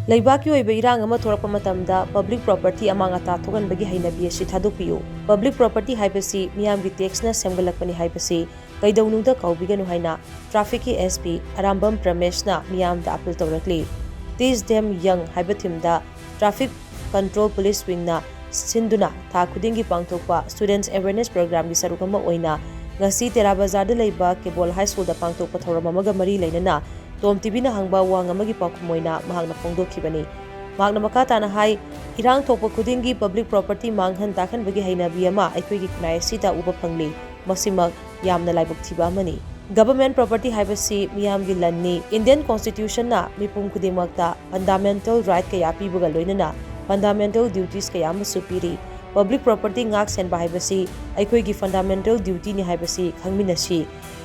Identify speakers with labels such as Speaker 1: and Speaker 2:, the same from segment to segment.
Speaker 1: Leibaki oiba irang ama thorakpa matamda public property amang ata thoganbagi hainabi asi thadokpiyu. Public property haibasi miyamgi tax na semgalakpani haibasi kaidaunuda kaubiganu haina traffic ki SP Arambam Pramesh na miyamda appeal tawrakli. Teach them young haibathimda traffic control police wing na sinduna tha khudingi pangthokpa students awareness program gi sarukama oina ngasi Tera Bazar da leiba Kebol High School da pangthokpa thoram amaga mari leinana Tom TV na hangba wang amagi pakumoina mahagna phongdokhibani mahagna makatana hai irang thokpa khudingi public property manghan takhan bagi hainabi ama aikoigi kunai sita uba phangli masimak yamna laibuk thiba amani government property haibasi miyamgi lanni Indian constitution na mipum khudimakta fundamental right kaya pibuga loinana fundamental duties kaya amasu piri public property ngak sen haibasi aikoigi fundamental duty ni haibasi khangminasi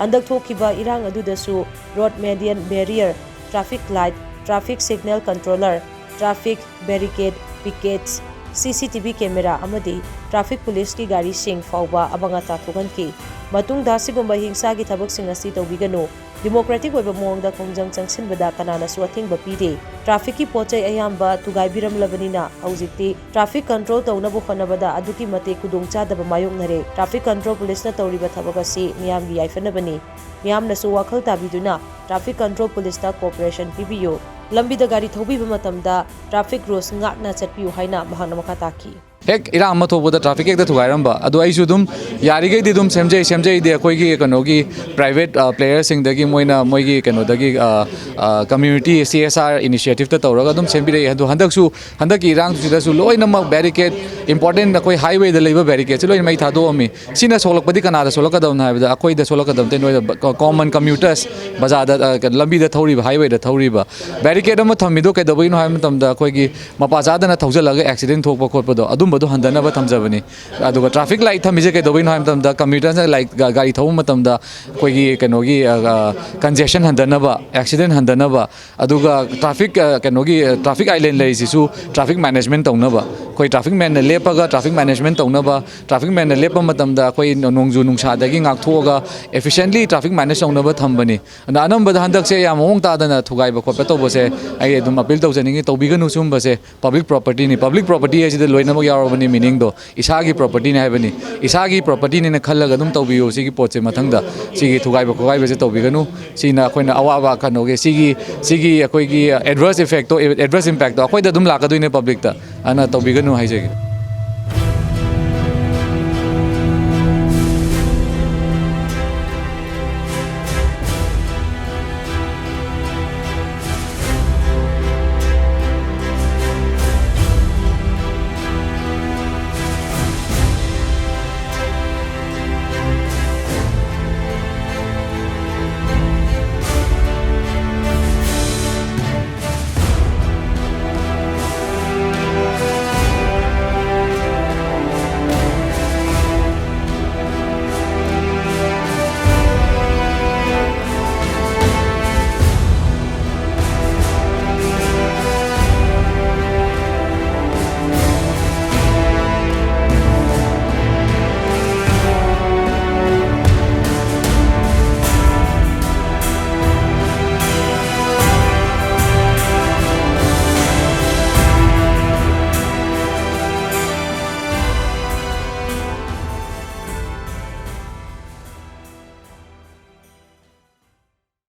Speaker 1: andak thokiba irang adudasu road median barrier traffic light traffic signal controller traffic barricade pickets CCTV camera amadi traffic police ki gari sing fauba abangata thoganki matung dasigumba hingsa gi thabak sing asi tawbiganu democratic oiba mongda kongjang changsinbada kanana swathing ba pide traffic ki pochai ayamba tugai biram labanina haujikti traffic control tawnabu khanabada aduki mate kudongcha daba mayong nare traffic control police na tawriba thabak asi miyamgi yaifanabani miyamna su wakhal tabiduna traffic control police ta cooperation pibiyo lambi da gari thobiba matamda traffic rules ngakna chatpiu haina mahana makataki
Speaker 2: Hek ira amma thoboda traffic ekta thugairamba adu aisu dum yarigei di dum semjei de akoigi kanogi private players sing dagi moina moigi kano dagi community CSR initiative ta tawraga dum sembirei adu handaksu handaki irang sidasu loina mak barricade important akoi highway da leiba barricade loina mai thado ami sina solakpadi kanada solaka dam na habida akoi da solaka dam te noida common commuters bazaar da lambi da thori highway da thori ba barricade ama thamido kai dabai no haim tamda akoigi mapazada na thawjalaga accident thokpa khotpa do adum बदो हंदनब थमजबनी अदुगा traffic light थमिजे के दोबिन हाइम तमदा commuters light गाड़ी थौ मतमदा कोई कनोगी कंजेशन हंदनब एक्सीडेंट हंदनब अदुगा ट्रैफिक कनोगी ट्रैफिक आइलैंड लेसिसु ट्रैफिक मैनेजमेंट तौनब कोई ट्रैफिक मैन लेपगा ट्रैफिक मैनेजमेंट तौनब ट्रैफिक मैन लेप मतमदा कोई नोंगजु नुंगसादगी गाथोगा एफिशिएंटली ट्रैफिक मैनेज तौनब थमबनी अनबद हंदक से या मोंग तादना थुगाइब खोप तौबसे आई दुम अपील तौजनिंग तौबिगनु सुंबसे पब्लिक प्रॉपर्टी है लोइनमग यावबनी मीनिंग दो इसागी प्रॉपर्टी ने हाइबनी इसागी प्रॉपर्टी ने खल्लगा दुम तौबियो सिगी पोचे मथंगदा सिगी थुगाइब खोगाइब से तौबिगनु सिना अखोइना अवाबा कनोगे सिगी अखोइगी एडवर्स इफेक्ट तो एडवर्स इंपैक्ट तो अखोइदा दुम लाकदुइने पब्लिक ता अना तौबिगनु हाइजेगी